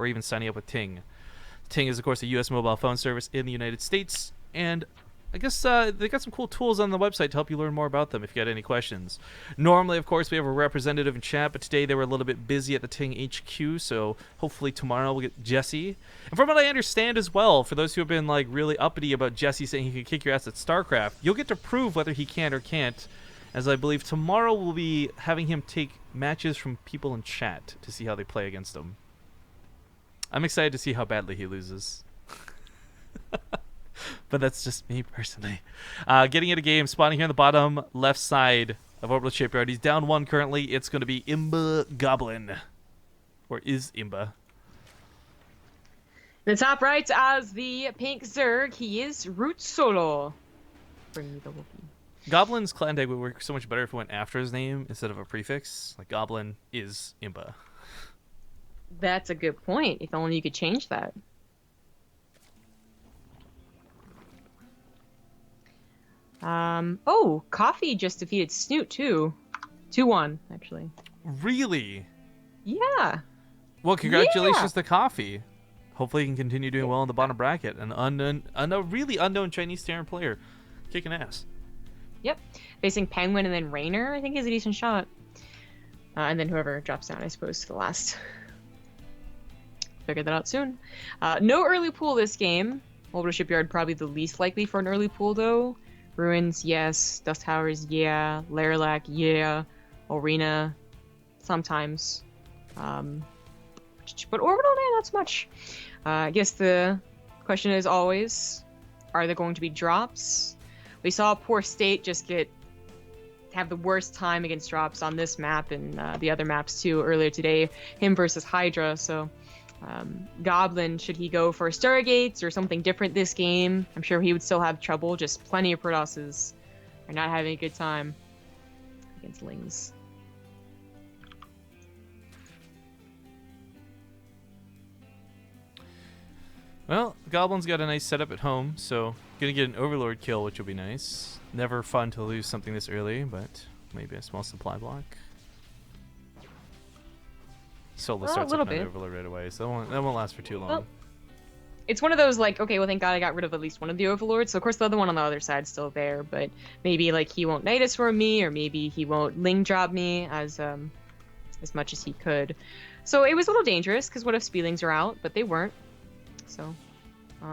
or even signing up with Ting. Ting is, of course, a U.S. mobile phone service in the United States, and I guess they got some cool tools on the website to help you learn more about them if you got any questions. Normally, of course, we have a representative in chat, but today they were a little bit busy at the Ting HQ, so hopefully tomorrow we'll get Jesse. And from what I understand as well, for those who have been like really uppity about Jesse saying he can kick your ass at StarCraft, you'll get to prove whether he can or can't, as I believe tomorrow we'll be having him take matches from people in chat to see how they play against him. I'm excited to see how badly he loses. But that's just me personally. Getting into game, spawning here on the bottom left side of Orbital Shipyard. He's down 1 currently. It's going to be Imba Goblin. Or is Imba. The top right as the pink Zerg, he is Root SolO. Bring me the Wookiee. Goblin's clan tag would work so much better if it went after his name instead of a prefix. Like Goblin is Imba. That's a good point. If only you could change that. Oh, Coffee just defeated Snoot too. 2-1, actually. Really? Yeah. Well, congratulations to Coffee. Hopefully he can continue doing well in the bottom bracket. A really unknown Chinese Terran player. Kicking ass. Yep. Facing Penguin and then Rainer, I think is a decent shot. And then whoever drops down, I suppose, to the last. Figure that out soon. No early pool this game. Orbital Shipyard probably the least likely for an early pool, though. Ruins, yes. Dust Towers, yeah. Laralac, yeah. Arena, sometimes. But Orbital, not so much. I guess the question is always, are there going to be drops? We saw Poor State just have the worst time against drops on this map and the other maps too earlier today. Him versus Hydra, so... Goblin, should he go for Stargates or something different this game? I'm sure he would still have trouble. Just plenty of Protosses are not having a good time against Lings. Well, Goblin's got a nice setup at home, so gonna get an Overlord kill, which will be nice. Never fun to lose something this early, but maybe a small supply block. SolO starts up an Overlord right away, so that won't last for too long. Well, it's one of those, like, okay, well, thank God I got rid of at least one of the Overlords, so of course the other one on the other side's still there, but maybe, like, he won't Nidus for me, or maybe he won't Ling drop me as much as he could. So it was a little dangerous, because what if Speedlings are out, but they weren't, so...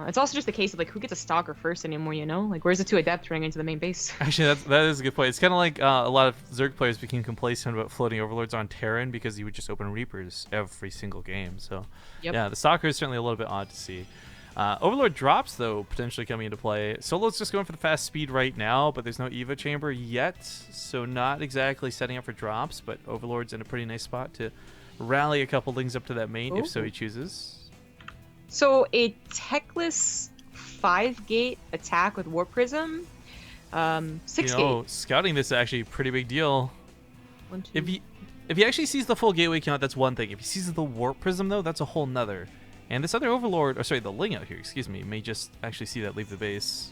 it's also just a case of, like, who gets a Stalker first anymore, you know? Like, where's the 2 Adepts running into the main base? Actually, that is a good point. It's kind of like a lot of Zerg players became complacent about floating Overlords on Terran because he would just open Reapers every single game. So, yeah, the Stalker is certainly a little bit odd to see. Overlord drops, though, potentially coming into play. SolO's just going for the fast speed right now, but there's no EVA chamber yet, so not exactly setting up for drops, but Overlord's in a pretty nice spot to rally a couple Lings up to that main, if so he chooses. So a techless 5-gate attack with Warp Prism, 6-gate. Scouting this is actually a pretty big deal. 1, 2. If he actually sees the full gateway count, that's one thing. If he sees the Warp Prism, though, that's a whole nother. And this other Overlord, or sorry, the Ling out here, excuse me, may just actually see that leave the base.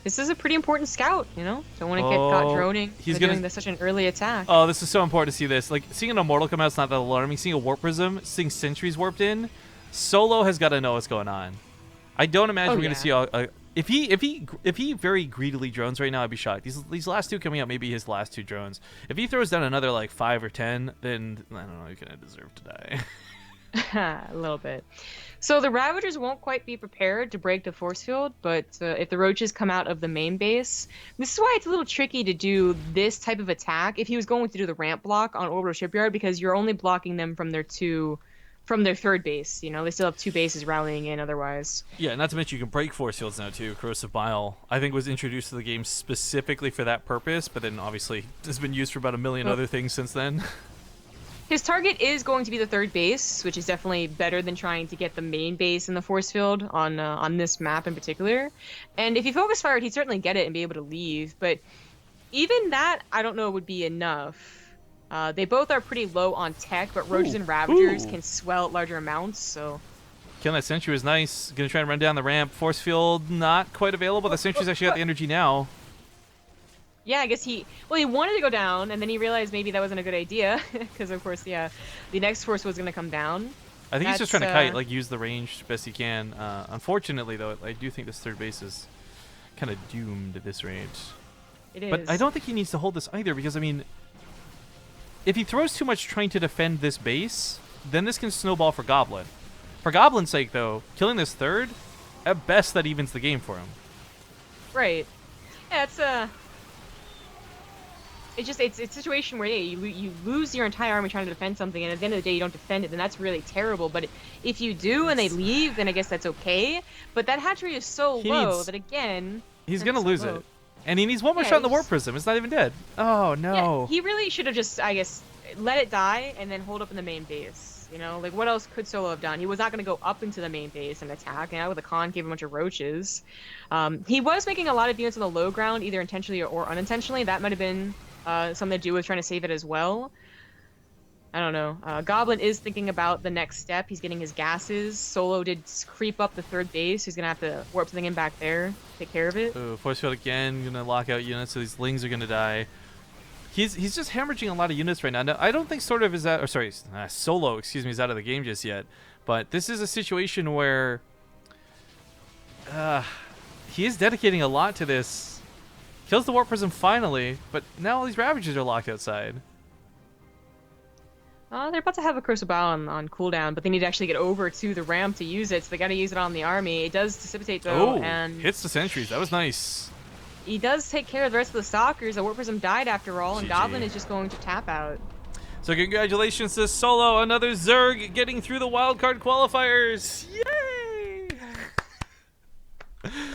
This is a pretty important scout, you know? Don't want to get caught droning. He's doing such an early attack. Oh, this is so important to see this. Like, seeing an Immortal come out is not that alarming. Seeing a Warp Prism, seeing Sentries warped in, SolO has got to know what's going on. I don't imagine we're going to see if he very greedily drones right now, I'd be shocked. These last 2 coming out may be his last 2 drones. If he throws down another like 5 or 10, then I don't know, he's going to deserve to die. A little bit. So the Ravagers won't quite be prepared to break the force field, but if the Roaches come out of the main base, this is why it's a little tricky to do this type of attack if he was going to do the ramp block on Orbital Shipyard, because you're only blocking them from their 3rd base. You know, they still have 2 bases rallying in otherwise. Yeah, not to mention you can break force fields now too. Corrosive Bile, I think, was introduced to the game specifically for that purpose, but then obviously has been used for about a million other things since then. His target is going to be the 3rd base, which is definitely better than trying to get the main base in the force field on this map in particular. And if he focus fired, he'd certainly get it and be able to leave. But even that, I don't know, would be enough. They both are pretty low on tech, but Roaches and Ravagers can swell at larger amounts, so... Killing that Sentry was nice. Gonna try and run down the ramp. Force field, not quite available. The Sentry's actually got the energy now. Yeah, I guess he wanted to go down, and then he realized maybe that wasn't a good idea, because of course, yeah, the next force was going to come down. I think he's just trying to That's, kite, like use the range best he can. Unfortunately, though, I do think this third base is kind of doomed at this range. It is. But I don't think he needs to hold this either, because I mean, if he throws too much trying to defend this base, then this can snowball for Goblin. For Goblin's sake, though, killing this third, at best that evens the game for him. Right. Yeah, it's a situation where you lose your entire army trying to defend something, and at the end of the day you don't defend it, then that's really terrible. But if you do and they leave, then I guess that's okay. But that hatchery is so low that again he's gonna lose it, and he needs one more shot in the warp prism. It's not even dead. Oh no. Yeah, he really should have just, I guess, let it die and then hold up in the main base. You know, like what else could SolO have done? He was not going to go up into the main base and attack. You know, with a concave, a bunch of roaches. He was making a lot of units on the low ground, either intentionally or unintentionally. That might have been something to do with trying to save it as well. I don't know. Goblin is thinking about the next step. He's getting his gases. SolO did creep up the third base. He's going to have to warp something in back there, take care of it. Ooh, force field again, going to lock out units, so these lings are going to die. He's just hemorrhaging a lot of units right now. Now, I don't think SolO is out, or sorry, SolO, excuse me, is out of the game just yet. But this is a situation where he is dedicating a lot to this. Kills the warp prism finally, but now all these ravages are locked outside. They're about to have a Corsair Gear on cooldown, but they need to actually get over to the ramp to use it, so they got to use it on the army. It does dissipate though, and hits the sentries. That was nice. He does take care of the rest of the stalkers. The warp prism died after all, and GG. Goblin is just going to tap out. So congratulations to SolO, another Zerg getting through the wildcard qualifiers. Yay!